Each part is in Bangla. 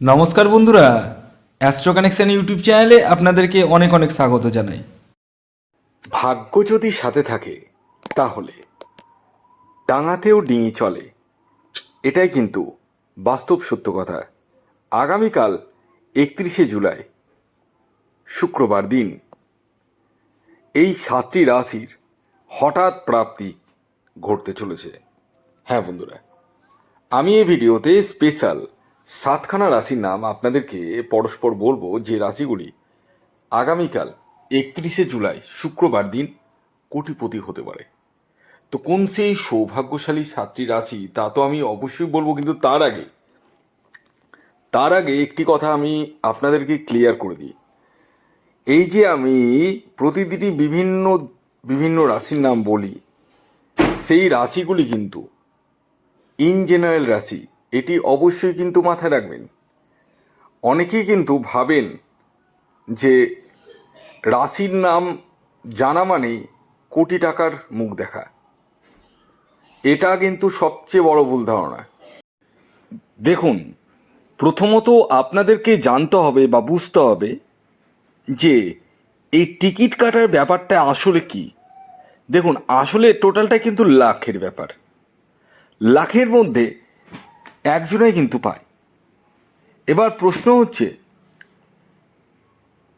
নমস্কার বন্ধুরা, অ্যাস্ট্রো কানেকশন ইউটিউব চ্যানেলে আপনাদেরকে অনেক অনেক স্বাগত জানাই। ভাগ্য যদি সাথে থাকে তাহলে ডাঙাতেও ডিঙি চলে, এটাই কিন্তু বাস্তব সত্য কথা। আগামীকাল 31শে জুলাই শুক্রবার দিন এই 7টি রাশির হঠাৎ প্রাপ্তি ঘটতে চলেছে। হ্যাঁ বন্ধুরা, আমি এই ভিডিওতে স্পেশাল 7খানা রাশির নাম আপনাদেরকে পরস্পর বলবো, যে রাশিগুলি আগামীকাল 31শে জুলাই শুক্রবার দিন কোটিপতি হতে পারে। তো কোন সেই সৌভাগ্যশালী 7টি রাশি তা তো আমি অবশ্যই বলবো, কিন্তু তার আগে একটি কথা আমি আপনাদেরকে ক্লিয়ার করে দিই। এই যে আমি প্রতিদিনই বিভিন্ন বিভিন্ন রাশির নাম বলি, সেই রাশিগুলি কিন্তু ইন জেনারেল রাশি, এটি অবশ্যই কিন্তু মাথায় রাখবেন। অনেকেই কিন্তু ভাবেন যে রাশির নাম জানা মানেই কোটি টাকার মুখ দেখা। এটা কিন্তু সবচেয়ে বড় ভুল ধারণা। দেখুন, প্রথমত আপনাদেরকে জানতে হবে বা বুঝতে হবে যে এই টিকিট কাটার ব্যাপারটা আসলে কি। দেখুন, আসলে টোটালটা কিন্তু লাখের ব্যাপার। লাখের মধ্যে একজনাই কিন্তু পায়। এবার প্রশ্ন হচ্ছে,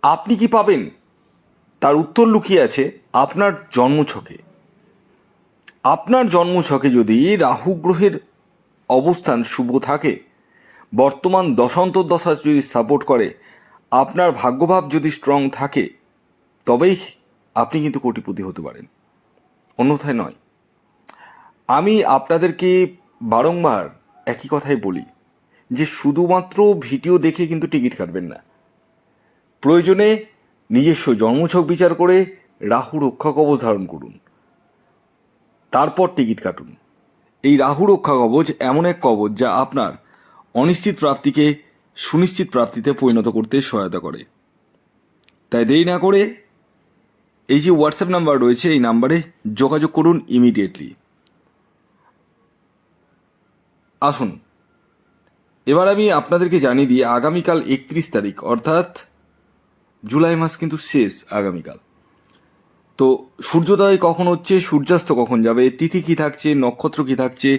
আপনি কি পাবেন? তার উত্তর লুকিয়ে আছে আপনার জন্মছকে। আপনার জন্মছকে যদি রাহু গ্রহের অবস্থান শুভ থাকে, বর্তমান দশা যদি সাপোর্ট করে, আপনার ভাগ্যভাব যদি স্ট্রং থাকে, তবেই আপনি কিন্তু কোটিপতি হতে পারেন, অন্যথায় নয়। আমি আপনাদেরকে বারংবার একই কথাই বলি যে শুধুমাত্র ভিডিও দেখে কিন্তু টিকিট কাটবেন না। প্রয়োজনে নিজস্ব জন্মছক বিচার করে রাহু রক্ষা কবচ ধারণ করুন, তারপর টিকিট কাটুন। এই রাহু রক্ষা কবচ এমন এক কবচ যা আপনার অনিশ্চিত প্রাপ্তিকে সুনিশ্চিত প্রাপ্তিতে পরিণত করতে সহায়তা করে। তাই দেরি না করে এই যে হোয়াটসঅ্যাপ নাম্বার রয়েছে, এই নাম্বারে যোগাযোগ করুন ইমিডিয়েটলি। আসুন, এবার আমি আপনাদেরকে জানিয়ে দিই আগামীকাল 31 তারিখ, অর্থাৎ জুলাই মাস কিন্তু শেষ আগামীকাল। তো সূর্যোদয় কখন হচ্ছে, সূর্যাস্ত কখন যাবে, তিথি কী থাকছে, নক্ষত্র কী থাকছে,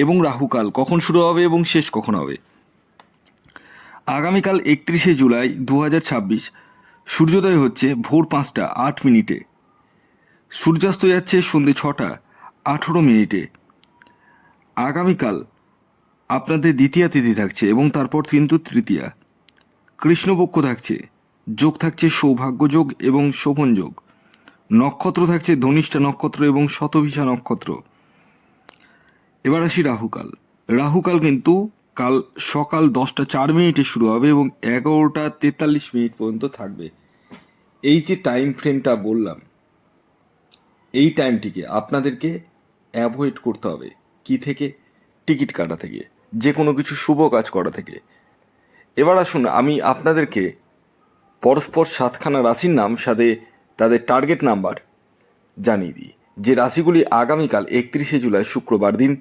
এবং রাহুকাল কখন শুরু হবে এবং শেষ কখন হবে। আগামীকাল 31শে জুলাই 2026 সূর্যোদয় হচ্ছে ভোর 5টা 8 মিনিটে, সূর্যাস্ত যাচ্ছে সন্ধ্যে 6টা 18 মিনিটে। আগামীকাল আপনাদের দ্বিতীয়া তিথি থাকছে এবং তারপর কিন্তু তৃতীয়া। কৃষ্ণপক্ষ থাকছে, যোগ থাকছে সৌভাগ্য যোগ এবং শোভন যোগ। নক্ষত্র থাকছে ধনিষ্ঠা নক্ষত্র এবং শতভিষা নক্ষত্র। এবার আসি রাহুকাল। রাহুকাল কিন্তু কাল সকাল 10টা 4 মিনিটে শুরু হবে এবং 11টা 43 মিনিট পর্যন্ত থাকবে। এই যে টাইম ফ্রেমটা বললাম, এই টাইমটিকে আপনাদেরকে অ্যাভয়েড করতে হবে। কি থেকে? টিকিট কাটা থেকে, যে কোনো কিছু শুভ কাজ করা থেকে। এবার আসুন, আমি আপনাদেরকে পরস্পর 7খানা রাশির নাম সাথে তাদের টার্গেট নাম্বার জানিয়ে দিই, যে রাশিগুলি আগামীকাল 31শে জুলাই শুক্রবার দিন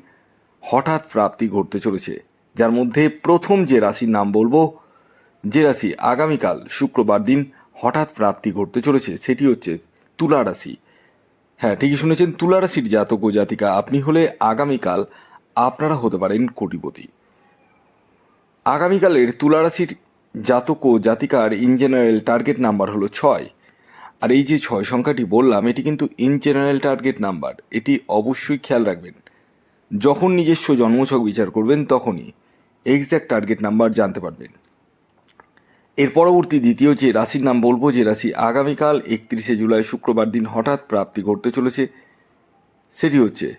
হঠাৎ প্রাপ্তি ঘটতে চলেছে। যার মধ্যে প্রথম যে রাশির নাম বলবো, যে রাশি আগামীকাল শুক্রবার দিন হঠাৎ প্রাপ্তি ঘটতে চলেছে, সেটি হচ্ছে তুলা রাশি। হ্যাঁ, ঠিকই শুনেছেন, তুলা রাশির জাতক ও জাতিকা আপনি হলে আগামীকাল আপনারা হতে পারেন কোটিপতি। আগামীকালের তুলা রাশির জাতক ও জাতিকার ইন জেনারেল টার্গেট নাম্বার হলো 6। আর এই যে 6 সংখ্যাটি বললাম, এটি কিন্তু ইন জেনারেল টার্গেট নাম্বার। এটি অবশ্যই খেয়াল রাখবেন। যখন নিজস্ব জন্মছক বিচার করবেন তখনই এক্স্যাক্ট টার্গেট নাম্বার জানতে পারবেন। এর পরবর্তী দ্বিতীয় যে রাশির নাম বলবো, যে রাশি আগামীকাল 31শে জুলাই শুক্রবার দিন হঠাৎ প্রাপ্তি ঘটতে চলেছে, সেটি হচ্ছে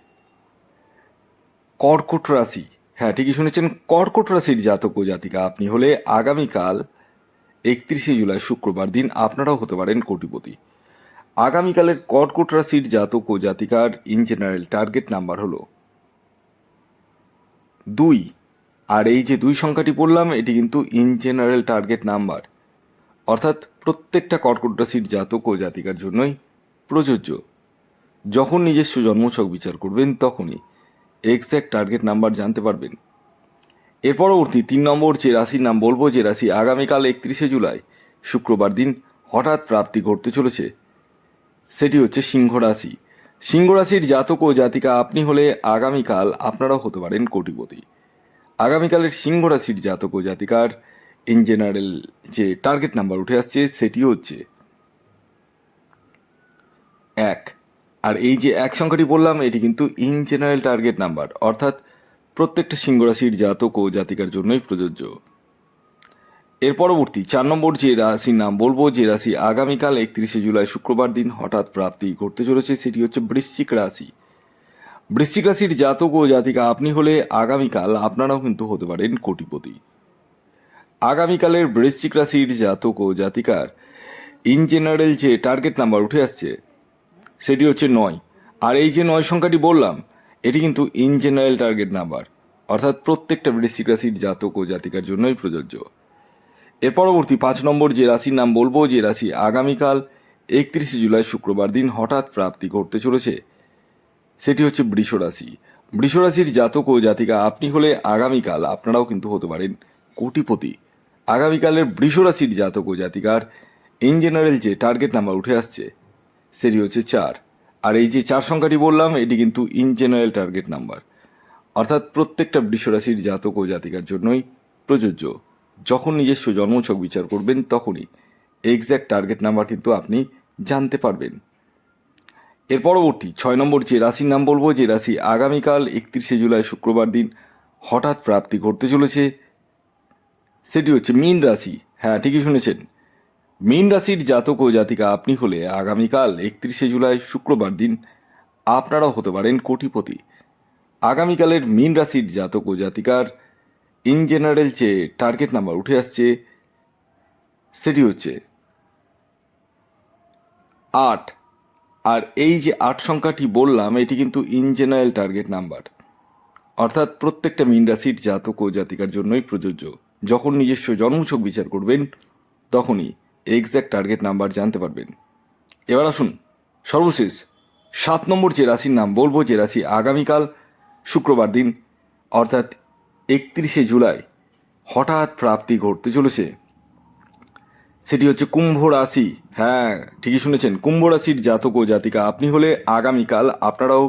কর্কট রাশি। হ্যাঁ, ঠিকই শুনেছেন, কর্কট রাশির জাতক ও জাতিকা আপনি হলে আগামীকাল 31শে জুলাই শুক্রবার দিন আপনারাও হতে পারেন কোটিপতি। আগামীকালের কর্কট রাশির জাতক ও জাতিকার ইন জেনারেল টার্গেট নাম্বার হলো 2। আর এই যে 2 সংখ্যাটি বললাম, এটি কিন্তু ইন জেনারেল টার্গেট নাম্বার, অর্থাৎ প্রত্যেকটা কর্কট রাশির জাতক ও জাতিকার জন্যই প্রযোজ্য। যখন নিজস্ব জন্মছক বিচার করবেন তখনই এক্স্যাক্ট টার্গেট নাম্বার জানতে পারবেন। এর পরবর্তী 3 নম্বর যে রাশির নাম বলবো, যে রাশি আগামীকাল 31শে জুলাই শুক্রবার দিন হঠাৎ প্রাপ্তি ঘটতে চলেছে, সেটি হচ্ছে সিংহ রাশি। সিংহ রাশির জাতক ও জাতিকা আপনি হলে আগামীকাল আপনারাও হতে পারেন কোটিপতি। আগামীকালের সিংহ রাশির জাতক ও জাতিকার ইন জেনারেল যে টার্গেট নাম্বার উঠে আসছে সেটি হচ্ছে 1। আর এই যে 1 সংখ্যাটি বললাম এটি কিন্তু ইন জেনারেল টার্গেট নাম্বার, অর্থাৎ প্রত্যেকটা সিংহ রাশির জাতক ও জাতিকার জন্যই প্রযোজ্য। এর পরবর্তী 4 নম্বর যে রাশির নাম বলবো, যে রাশি আগামীকাল 31শে জুলাই শুক্রবার দিন হঠাৎ প্রাপ্তি ঘটতে চলেছে, সেটি হচ্ছে বৃশ্চিক রাশি। বৃশ্চিক রাশির জাতক ও জাতিকা আপনি হলে আগামীকাল আপনারাও কিন্তু হতে পারেন কোটিপতি। আগামীকালের বৃশ্চিক রাশির জাতক ও জাতিকার ইন জেনারেল যে টার্গেট নাম্বার উঠে আসছে সেটি হচ্ছে 9। আর এই যে 9 সংখ্যাটি বললাম এটি কিন্তু ইন জেনারেল টার্গেট নাম্বার, অর্থাৎ প্রত্যেকটা বৃশ্চিক রাশির জাতক ও জাতিকার জন্যই প্রযোজ্য। এর পরবর্তী 5 নম্বর যে রাশির নাম বলবো, যে রাশি আগামীকাল 31শে জুলাই শুক্রবার দিন হঠাৎ প্রাপ্তি ঘটতে চলেছে, সেটি হচ্ছে বৃষ রাশি। বৃষ রাশির জাতক ও জাতিকা আপনি হলে আগামীকাল আপনারাও কিন্তু হতে পারেন কোটিপতি। আগামীকালের বৃষ রাশির জাতক ও জাতিকার ইন জেনারেল যে টার্গেট নাম্বার উঠে আসছে সেটি হচ্ছে 4। আর এই যে 4 সংখ্যাটি বললাম এটি কিন্তু ইন জেনারেল টার্গেট নাম্বার, অর্থাৎ প্রত্যেকটা বৃষ রাশির জাতক ও জাতিকার জন্যই প্রযোজ্য। যখন নিজস্ব জন্মছক বিচার করবেন তখনই এক্স্যাক্ট টার্গেট নাম্বার কিন্তু আপনি জানতে পারবেন। এর পরবর্তী 6 নম্বর যে রাশির নাম বলবো, যে রাশি আগামীকাল 31শে জুলাই শুক্রবার দিন হঠাৎ প্রাপ্তি ঘটতে চলেছে, সেটি হচ্ছে মীন রাশি। হ্যাঁ, ঠিকই শুনেছেন, মীন রাশির জাতক ও জাতিকা আপনি হলে আগামীকাল 31শে জুলাই শুক্রবার দিন আপনারাও হতে পারেন কোটিপতি। আগামীকালের মীন রাশির জাতক ও জাতিকার ইন জেনারেল যে টার্গেট নাম্বার উঠে আসছে সেটি হচ্ছে 8। আর এই যে 8 সংখ্যাটি বললাম এটি কিন্তু ইন জেনারেল টার্গেট নাম্বার, অর্থাৎ প্রত্যেকটা মীন রাশির জাতক ও জাতিকার জন্যই প্রযোজ্য। যখন নিজস্ব জন্মছক বিচার করবেন তখনই এক্স্যাক্ট টার্গেট নাম্বার জানতে পারবেন। এবার আসুন সর্বশেষ 7 নম্বর যে রাশির নাম বলবো, যে রাশি আগামীকাল শুক্রবার দিন অর্থাৎ 31শে জুলাই হঠাৎ প্রাপ্তি ঘটতে চলেছে, সেটি হচ্ছে কুম্ভ রাশি। হ্যাঁ, ঠিকই শুনেছেন, কুম্ভ রাশির জাতক ও জাতিকা আপনি হলে আগামীকাল আপনারাও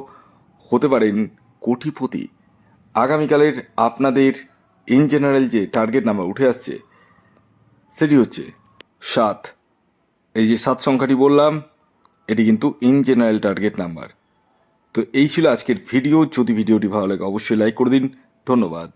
হতে পারেন কোটিপতি। আগামীকালের আপনাদের ইন জেনারেল যে টার্গেট নাম্বার উঠে আসছে সেটি হচ্ছে 7। এই যে 7 সংখ্যাটি বললাম এটি কিন্তু ইন জেনারেল টার্গেট নাম্বার। তো এই ছিল আজকের ভিডিও। যদি ভিডিওটি ভালো লাগে অবশ্যই লাইক করে দিন। ধন্যবাদ।